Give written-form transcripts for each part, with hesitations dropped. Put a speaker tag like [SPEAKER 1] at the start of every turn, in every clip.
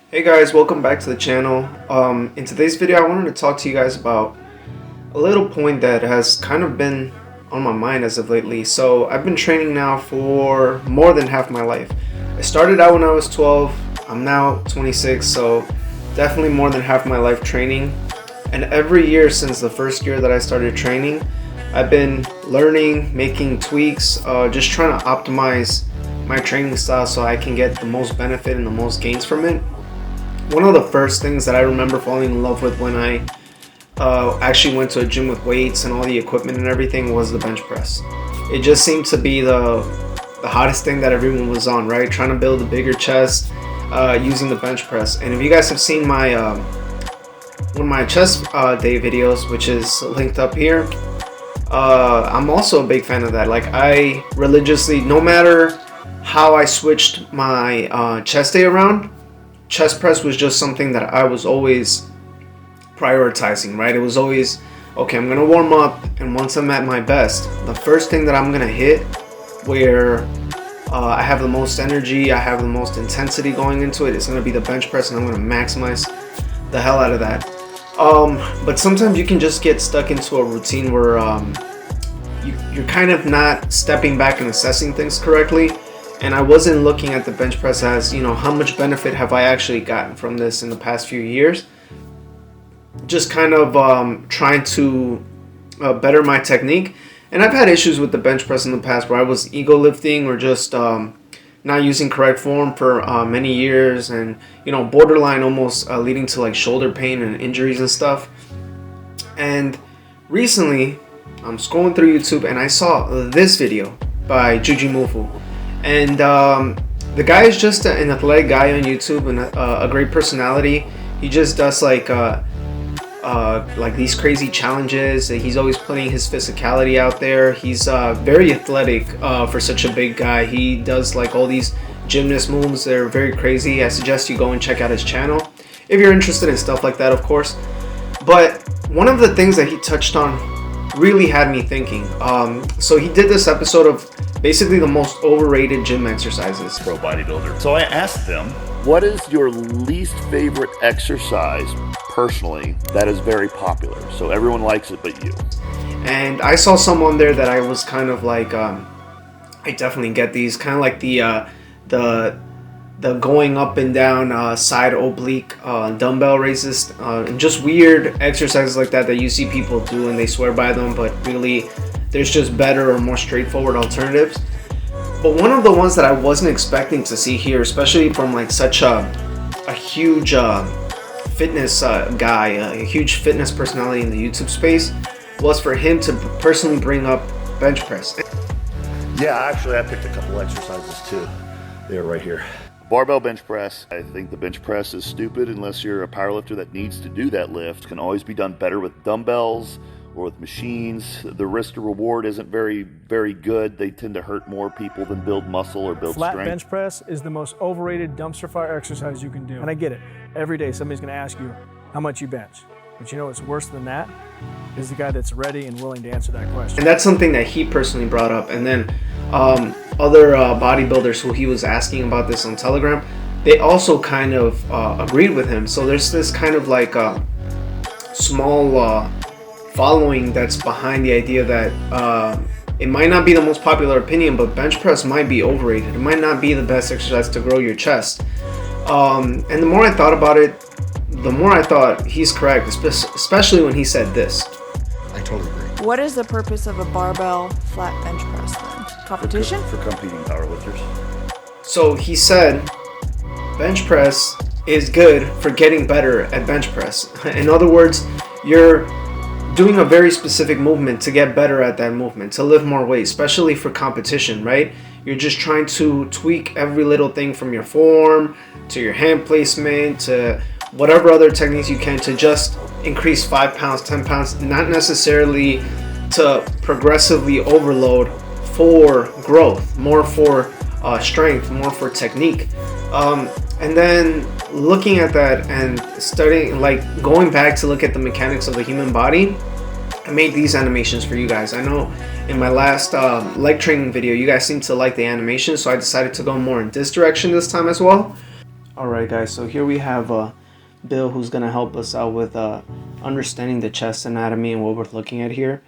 [SPEAKER 1] Hey guys, welcome back to the channel. In today's video I wanted to talk to you guys about a little point that has kind of been on my mind as of lately. So I've been training now for more than half my life. I started out when I was 12, I'm now 26, so definitely more than half my life training. And every year since the first year that I started training, I've been learning, making tweaks, just trying to optimize my training style so I can get the most benefit and the most gains from it. One of the first things that I remember falling in love with when I actually went to a gym with weights and all the equipment and everything was the bench press. It just seemed to be the hottest thing that everyone was on, right? Trying to build a bigger chest using the bench press. And if you guys have seen my one of my chest day videos, which is linked up here, I'm also a big fan of that. Like, I religiously, no matter how I switched my chest day around, chest press was just something that I was always prioritizing, right? It was always, okay, I'm gonna warm up, and once I'm at my best, the first thing that I'm gonna hit where I have the most energy, I have the most intensity going into it, it's gonna be the bench press, and I'm gonna maximize the hell out of that. But sometimes you can just get stuck into a routine where you're kind of not stepping back and assessing things correctly. And I wasn't looking at the bench press as, you know, how much benefit have I actually gotten from this in the past few years. Just kind of trying to better my technique. And I've had issues with the bench press in the past where I was ego lifting or just not using correct form for many years, and, you know, borderline almost leading to like shoulder pain and injuries and stuff. And recently I'm scrolling through YouTube and I saw this video by Jujimovu. And the guy is just an athletic guy on YouTube and a great personality. He just does like these crazy challenges. He's always putting his physicality out there. He's very athletic for such a big guy. He does like all these gymnast moves. They're very crazy. I suggest you go and check out his channel if you're interested in stuff like that, of course. But one of the things that he touched on really had me thinking. So he did this episode of basically the most overrated gym exercises.
[SPEAKER 2] Pro bodybuilder. So I asked them, what is your least favorite exercise personally that is very popular? So everyone likes it but you.
[SPEAKER 1] And I saw some on there that I was kind of like, I definitely get these, kind of like the going up and down side oblique dumbbell raises, and just weird exercises like that you see people do and they swear by them, but really there's just better or more straightforward alternatives. But one of the ones that I wasn't expecting to see here, especially from like such a huge fitness guy, a huge fitness personality in the YouTube space, was for him to personally bring up bench press.
[SPEAKER 2] Yeah, actually I picked a couple exercises too. They're right here. Barbell bench press. I think the bench press is stupid unless you're a powerlifter that needs to do that lift. Can always be done better with dumbbells or with machines. The risk to reward isn't very good. They tend to hurt more people than build muscle or build strength.
[SPEAKER 3] Flat bench press is the most overrated dumpster fire exercise you can do. And I get it. Every day somebody's gonna ask you how much you bench. But you know what's worse than that is the guy that's ready and willing to answer that question.
[SPEAKER 1] And that's something that he personally brought up. And then other bodybuilders who he was asking about this on Telegram, they also kind of agreed with him. So there's this kind of like small following that's behind the idea that it might not be the most popular opinion, but bench press might be overrated. It might not be the best exercise to grow your chest. And the more I thought about it, the more I thought he's correct, especially when he said this.
[SPEAKER 4] I totally agree.
[SPEAKER 5] What is the purpose of a barbell flat bench press then? Competition?
[SPEAKER 2] For competing powerlifters.
[SPEAKER 1] So he said bench press is good for getting better at bench press. In other words, you're doing a very specific movement to get better at that movement, to lift more weight, especially for competition, right? You're just trying to tweak every little thing from your form to your hand placement to whatever other techniques you can to just increase 5 pounds, 10 pounds, not necessarily to progressively overload for growth, more for strength, more for technique. And then looking at that and studying, like going back to look at the mechanics of the human body, I made these animations for you guys. I know in my last leg training video, you guys seem to like the animation, so I decided to go more in this direction this time as well. Alright guys, so here we have Bill, who's going to help us out with understanding the chest anatomy and what we're looking at here.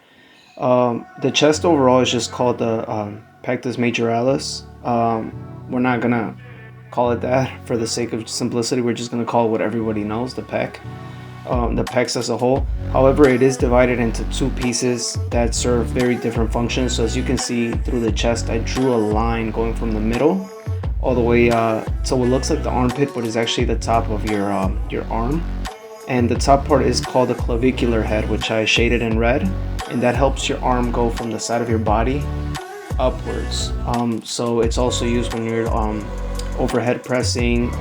[SPEAKER 1] The chest overall is just called the pectus majoralis. We're not going to call it that for the sake of simplicity. We're just going to call it what everybody knows, the pec. The pecs as a whole. However, it is divided into two pieces that serve very different functions. So as you can see through the chest, I drew a line going from the middle all the way so it looks like the armpit, but is actually the top of your arm. And the top part is called the clavicular head, which I shaded in red, and that helps your arm go from the side of your body upwards. So it's also used when you're overhead pressing.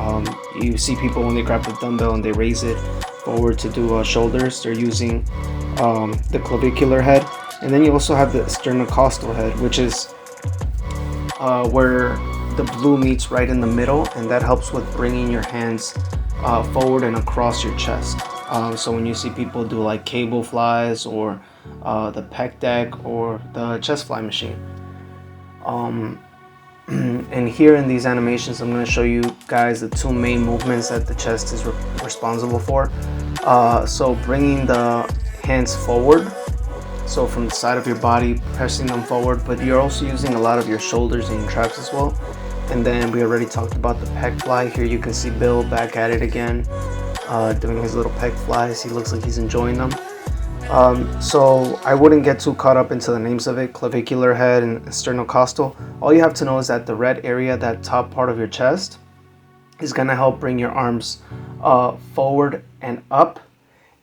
[SPEAKER 1] You see people when they grab the dumbbell and they raise it forward to do shoulders, they're using the clavicular head. And then you also have the sternocostal head, which is where the blue meets right in the middle, and that helps with bringing your hands forward and across your chest. So when you see people do like cable flies or the pec deck or the chest fly machine. And here in these animations, I'm going to show you guys the two main movements that the chest is responsible for. So bringing the hands forward, so from the side of your body, pressing them forward, but you're also using a lot of your shoulders and your traps as well. And then we already talked about the PEC Fly. Here you can see Bill back at it again, doing his little PEC flies. He looks like he's enjoying them. So I wouldn't get too caught up into the names of it, clavicular head and sternocostal. All you have to know is that the red area, that top part of your chest, is going to help bring your arms forward and up.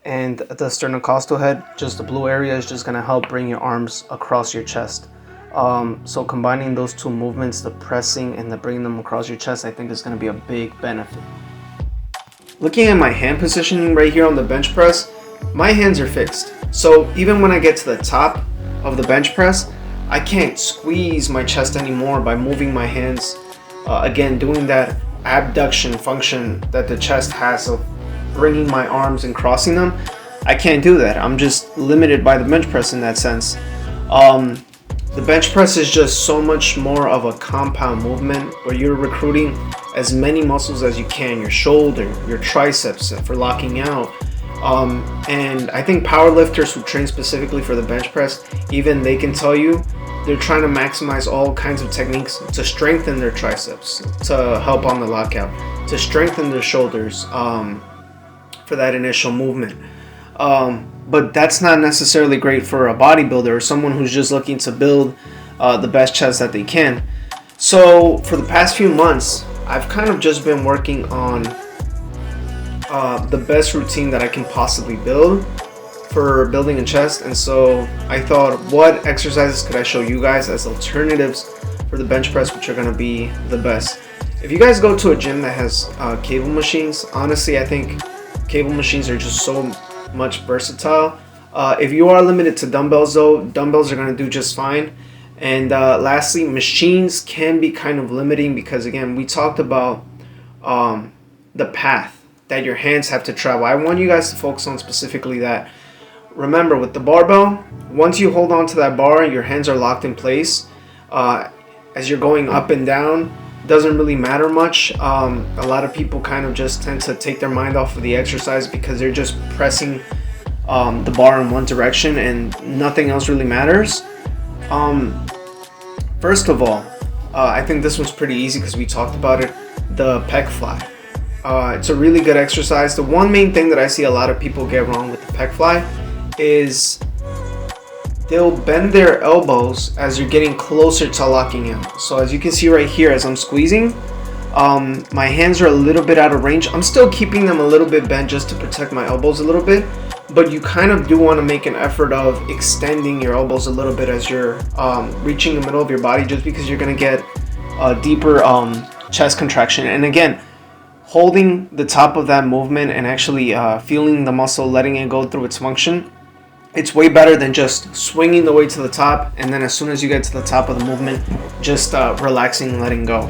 [SPEAKER 1] And the sternocostal head, just the blue area, is just going to help bring your arms across your chest. So combining those two movements, the pressing and the bringing them across your chest, I think is going to be a big benefit. Looking at my hand positioning right here on the bench press, my hands are fixed. So even when I get to the top of the bench press, I can't squeeze my chest anymore by moving my hands. Again, doing that abduction function that the chest has of bringing my arms and crossing them. I can't do that. I'm just limited by the bench press in that sense. The bench press is just so much more of a compound movement where you're recruiting as many muscles as you can, your shoulder, your triceps for locking out. And I think powerlifters who train specifically for the bench press, even they can tell you they're trying to maximize all kinds of techniques to strengthen their triceps, to help on the lockout, to strengthen their shoulders for that initial movement. But that's not necessarily great for a bodybuilder or someone who's just looking to build the best chest that they can. So for the past few months, I've kind of just been working on the best routine that I can possibly build for building a chest. And so I thought, what exercises could I show you guys as alternatives for the bench press, which are going to be the best. If you guys go to a gym that has cable machines, honestly, I think cable machines are just so much versatile. If you are limited to dumbbells though, dumbbells are going to do just fine. And lastly, machines can be kind of limiting because again, we talked about the path that your hands have to travel. I want you guys to focus on specifically that. Remember, with the barbell, once you hold on to that bar, your hands are locked in place. As you're going up and down, doesn't really matter much. A lot of people kind of just tend to take their mind off of the exercise because they're just pressing the bar in one direction and nothing else really matters. First of all, I think this one's pretty easy because we talked about it, the PEC Fly. It's a really good exercise. The one main thing that I see a lot of people get wrong with the PEC Fly is they'll bend their elbows as you're getting closer to locking out. So as you can see right here, as I'm squeezing, my hands are a little bit out of range. I'm still keeping them a little bit bent just to protect my elbows a little bit, but you kind of do want to make an effort of extending your elbows a little bit as you're reaching the middle of your body, just because you're going to get a deeper chest contraction. And again, holding the top of that movement and actually feeling the muscle, letting it go through its function, it's way better than just swinging the weight to the top and then as soon as you get to the top of the movement, just relaxing and letting go.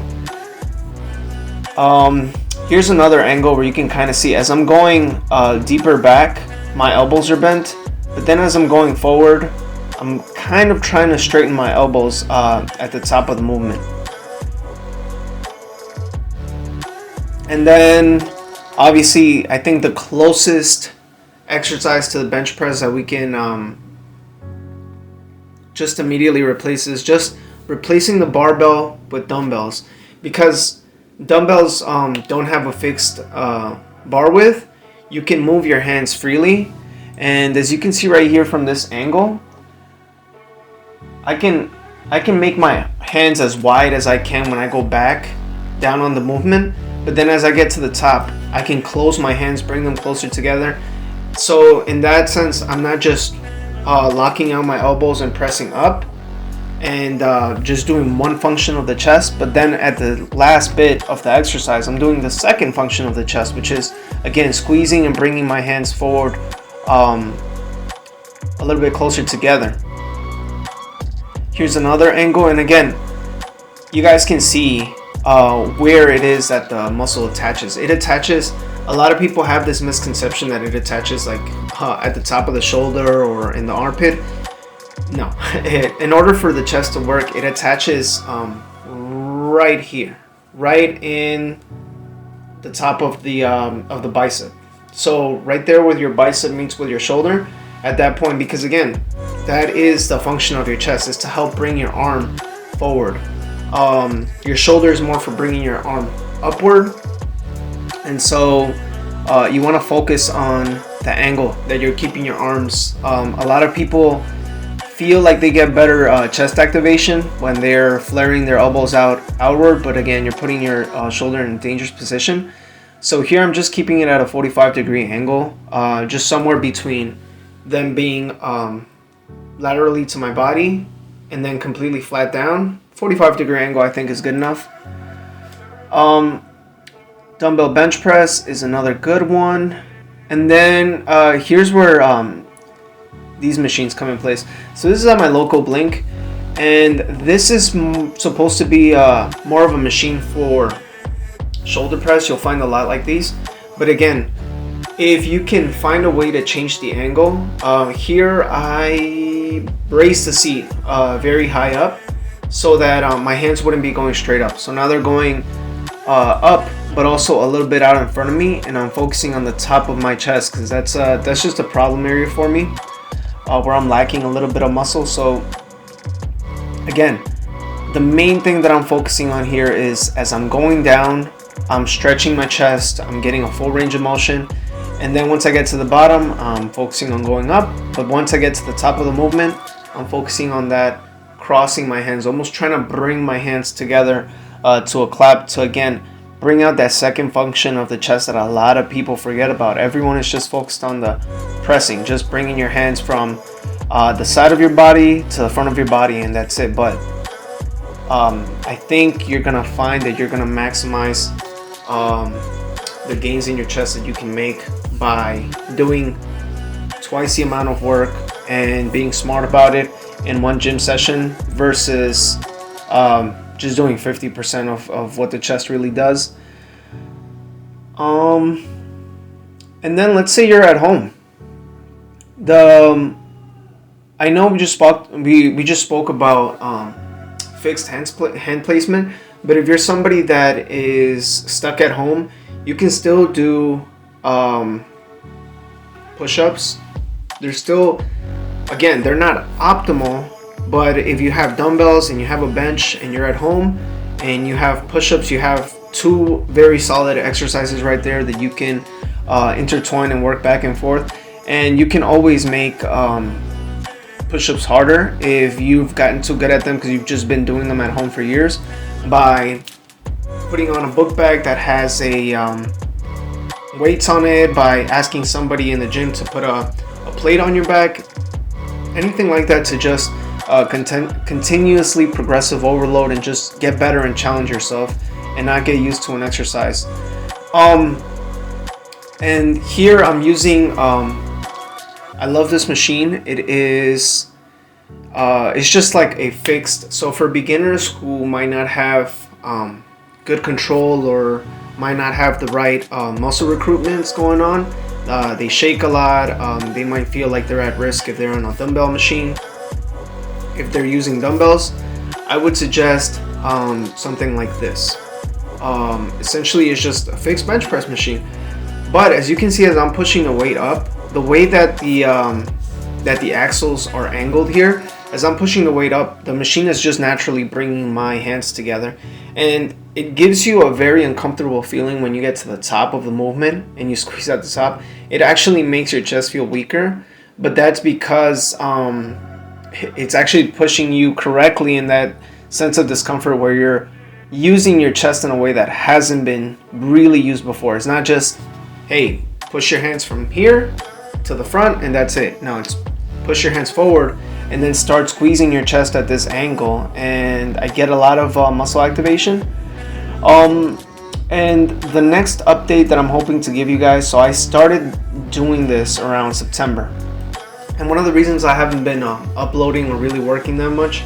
[SPEAKER 1] Here's another angle where you can kind of see as I'm going deeper back, my elbows are bent, but then as I'm going forward, I'm kind of trying to straighten my elbows at the top of the movement. And then obviously I think the closest exercise to the bench press that we can just immediately replace is just replacing the barbell with dumbbells, because dumbbells don't have a fixed bar width. You can move your hands freely, and as you can see right here from this angle, I can make my hands as wide as I can when I go back down on the movement, but then as I get to the top, I can close my hands, bring them closer together. So in that sense, I'm not just locking out my elbows and pressing up and just doing one function of the chest, but then at the last bit of the exercise, I'm doing the second function of the chest, which is again squeezing and bringing my hands forward a little bit closer together. Here's another angle, and again, you guys can see where it is that the muscle attaches. It attaches, a lot of people have this misconception that it attaches like at the top of the shoulder or in the armpit. No, in order for the chest to work, it attaches right here, right in the top of the bicep. So right there where your bicep meets with your shoulder, at that point, because again, that is the function of your chest, is to help bring your arm forward. Your shoulder is more for bringing your arm upward, and so you want to focus on the angle that you're keeping your arms. A lot of people feel like they get better chest activation when they're flaring their elbows outward, but again, you're putting your shoulder in a dangerous position. So here I'm just keeping it at a 45-degree angle, just somewhere between them being laterally to my body and then completely flat down. 45-degree angle I think is good enough. Dumbbell bench press is another good one. And then here's where these machines come in place. So this is at my local Blink, and this is supposed to be more of a machine for shoulder press. You'll find a lot like these, but again, if you can find a way to change the angle, here I raised the seat very high up so that my hands wouldn't be going straight up. So now they're going up, but also a little bit out in front of me, and I'm focusing on the top of my chest, because that's just a problem area for me, where I'm lacking a little bit of muscle. So again, the main thing that I'm focusing on here is as I'm going down, I'm stretching my chest, I'm getting a full range of motion, and then once I get to the bottom, I'm focusing on going up. But once I get to the top of the movement, I'm focusing on that, crossing my hands, almost trying to bring my hands together to a clap, to again bring out that second function of the chest that a lot of people forget about. Everyone is just focused on the pressing, just bringing your hands from the side of your body to the front of your body, and that's it. But I think you're gonna find that you're gonna maximize the gains in your chest that you can make by doing twice the amount of work and being smart about it in one gym session versus just doing 50% of what the chest really does. And then let's say you're at home. I know we just spoke about fixed hand placement, but if you're somebody that is stuck at home, you can still do push-ups. They're still, again, they're not optimal, but if you have dumbbells and you have a bench and you're at home and you have push-ups, you have two very solid exercises right there that you can intertwine and work back and forth. And you can always make push-ups harder if you've gotten too good at them because you've just been doing them at home for years, by putting on a book bag that has a weights on it, by asking somebody in the gym to put a plate on your back, anything like that, to just continuously progressive overload and just get better and challenge yourself and not get used to an exercise. And here I'm using I love this machine. It is it's just like a fixed, so for beginners who might not have good control or might not have the right muscle recruitments going on, they shake a lot, they might feel like they're at risk if they're on a dumbbell machine. If they're using dumbbells, I would suggest something like this. Essentially it's just a fixed bench press machine. But as you can see, as I'm pushing the weight up, the way that the axles are angled here, as I'm pushing the weight up, the machine is just naturally bringing my hands together, and it gives you a very uncomfortable feeling when you get to the top of the movement and you squeeze at the top. It actually makes your chest feel weaker, but that's because it's actually pushing you correctly in that sense of discomfort where you're using your chest in a way that hasn't been really used before. It's not just, hey, push your hands from here to the front and that's it. No, it's push your hands forward and then start squeezing your chest at this angle, and I get a lot of muscle activation. And the next update that I'm hoping to give you guys, so I started doing this around September, and one of the reasons I haven't been uploading or really working that much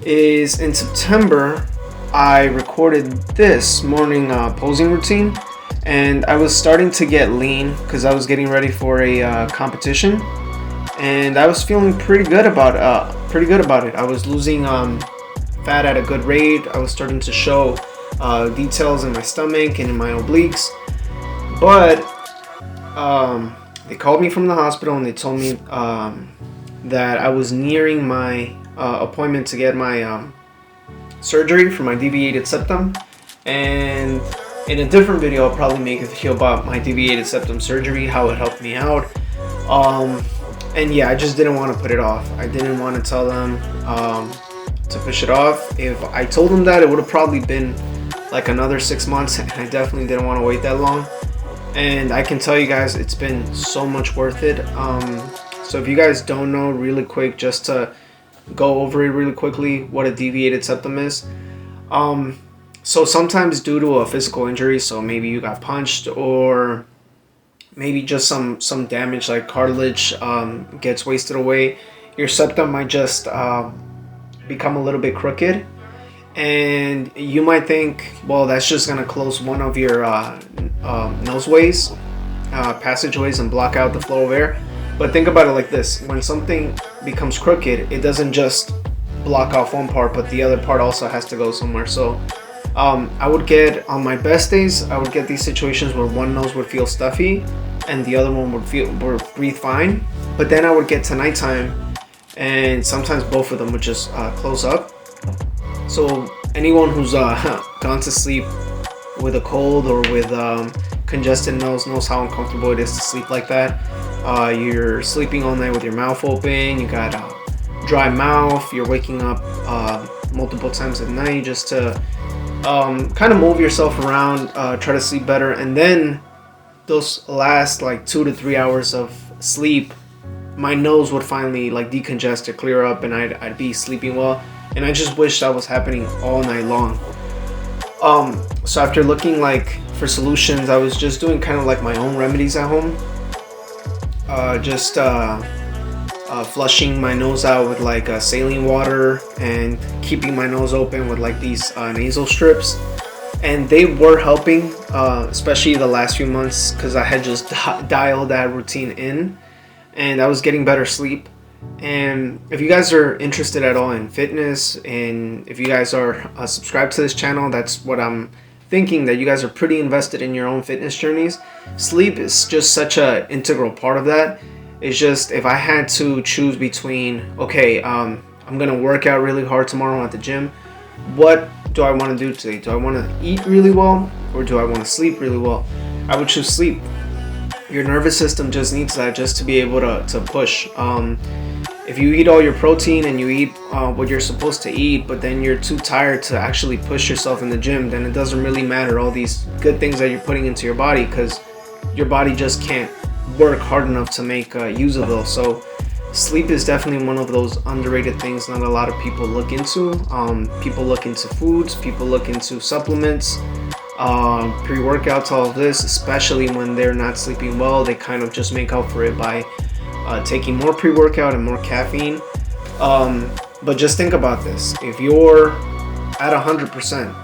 [SPEAKER 1] is in September I recorded this morning posing routine, and I was starting to get lean because I was getting ready for a competition, and I was feeling pretty good about it. I was losing fat at a good rate. I was starting to show details in my stomach and in my obliques, but they called me from the hospital and they told me that I was nearing my appointment to get my surgery for my deviated septum. And in a different video, I'll probably make a video about my deviated septum surgery, how it helped me out. And yeah, I just didn't want to put it off. I didn't want to tell them to push it off. If I told them that, it would have probably been like another 6 months, and I definitely didn't want to wait that long. And I can tell you guys, it's been so much worth it. So if you guys don't know, really quick, just to go over it really quickly, what a deviated septum is. So sometimes due to a physical injury, so maybe you got punched, or maybe just some damage like cartilage gets wasted away, your septum might just become a little bit crooked, and you might think, well, that's just gonna close one of your noseways, passageways, and block out the flow of air. But think about it like this: when something becomes crooked, it doesn't just block off one part, but the other part also has to go somewhere. So I would get, on my best days, I would get these situations where one nose would feel stuffy and the other one would breathe fine. But then I would get to nighttime and sometimes both of them would just close up. So anyone who's gone to sleep with a cold or with congested nose knows how uncomfortable it is to sleep like that. You're sleeping all night with your mouth open, you got dry mouth, you're waking up multiple times at night just to kind of move yourself around, try to sleep better. And then those last like 2 to 3 hours of sleep, my nose would finally like decongest or clear up, and I'd be sleeping well. And I just wish that was happening all night long. So after looking like for solutions, I was just doing kind of like my own remedies at home. Just flushing my nose out with like saline water and keeping my nose open with like these nasal strips, and they were helping, especially the last few months, because I had just dialed that routine in and I was getting better sleep. And if you guys are interested at all in fitness, and if you guys are subscribed to this channel, that's what I'm thinking, that you guys are pretty invested in your own fitness journeys. Sleep is just such an integral part of that. It's just, if I had to choose between, okay, I'm gonna work out really hard tomorrow at the gym, what do I want to do today? Do I want to eat really well, or do I want to sleep really well? I would choose sleep. Your nervous system just needs that just to be able to push. If you eat all your protein and you eat what you're supposed to eat, but then you're too tired to actually push yourself in the gym, then it doesn't really matter all these good things that you're putting into your body, because your body just can't work hard enough to make use of those. So sleep is definitely one of those underrated things not a lot of people look into. People look into foods, people look into supplements, pre-workouts, all of this, especially when they're not sleeping well. They kind of just make up for it by taking more pre-workout and more caffeine. But just think about this: if you're at 100%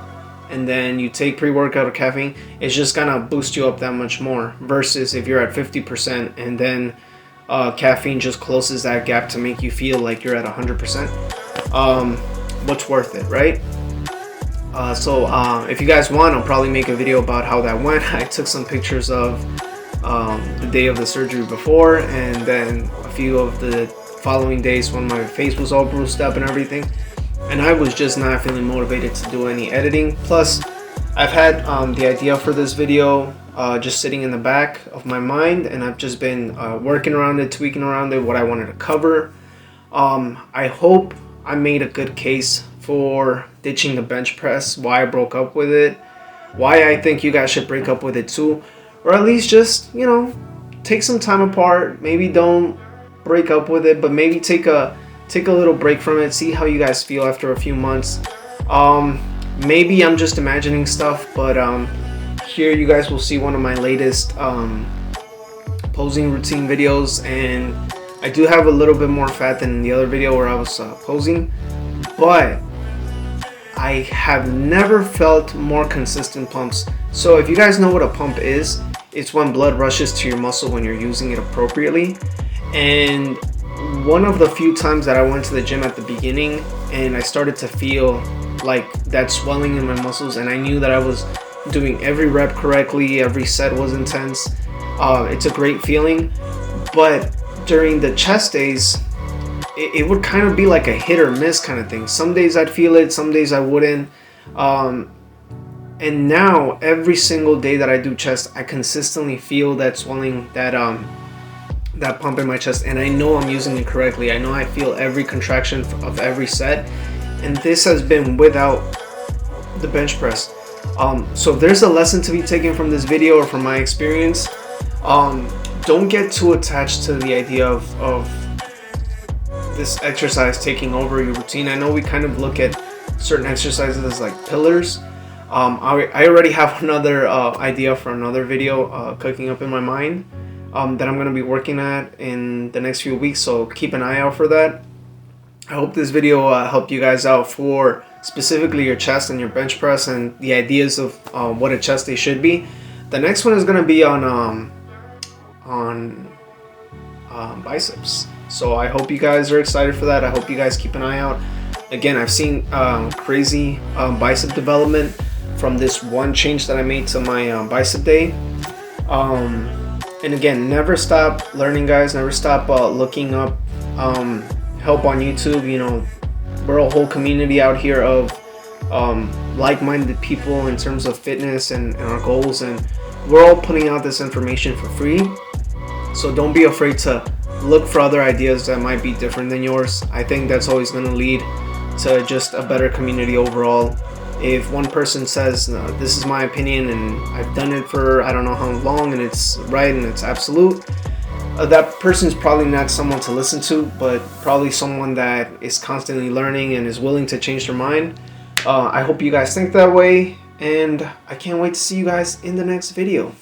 [SPEAKER 1] and then you take pre-workout or caffeine, it's just gonna boost you up that much more, versus if you're at 50% and then caffeine just closes that gap to make you feel like you're at 100%. What's worth it, right? If you guys want, I'll probably make a video about how that went. I took some pictures of the day of the surgery before, and then a few of the following days when my face was all bruised up and everything, and I was just not feeling motivated to do any editing. Plus, I've had the idea for this video just sitting in the back of my mind, and I've just been working around it, tweaking around it, what I wanted to cover. I hope I made a good case for ditching the bench press, why I broke up with it, why I think you guys should break up with it too, or at least just, you know, take some time apart. Maybe don't break up with it, but maybe take a little break from it, see how you guys feel after a few months. Maybe I'm just imagining stuff, but here you guys will see one of my latest posing routine videos, and I do have a little bit more fat than in the other video where I was posing, but I have never felt more consistent pumps. So if you guys know what a pump is, it's when blood rushes to your muscle when you're using it appropriately. And one of the few times that I went to the gym at the beginning and I started to feel like that swelling in my muscles, and I knew that I was doing every rep correctly, every set was intense. It's a great feeling. But during the chest days, it would kind of be like a hit or miss kind of thing. Some days I'd feel it, some days I wouldn't. And now every single day that I do chest, I consistently feel that swelling, that pump in my chest, and I know I'm using it correctly. I know I feel every contraction of every set, and this has been without the bench press. So if there's a lesson to be taken from this video or from my experience, don't get too attached to the idea of this exercise taking over your routine. I know we kind of look at certain exercises as like pillars. I already have another idea for another video cooking up in my mind that I'm going to be working at in the next few weeks, so keep an eye out for that. I hope this video helped you guys out for specifically your chest and your bench press and the ideas of what a chest day should be. The next one is going to be on biceps. So I hope you guys are excited for that. I hope you guys keep an eye out. Again, I've seen crazy bicep development from this one change that I made to my bicep day. And again, never stop learning, guys. Never stop looking up help on YouTube. You know, we're a whole community out here of like-minded people in terms of fitness and our goals, and we're all putting out this information for free. So don't be afraid to look for other ideas that might be different than yours. I think that's always going to lead to just a better community overall. If one person says, no, this is my opinion and I've done it for I don't know how long and it's right and it's absolute, that person's probably not someone to listen to, but probably someone that is constantly learning and is willing to change their mind. I hope you guys think that way, and I can't wait to see you guys in the next video.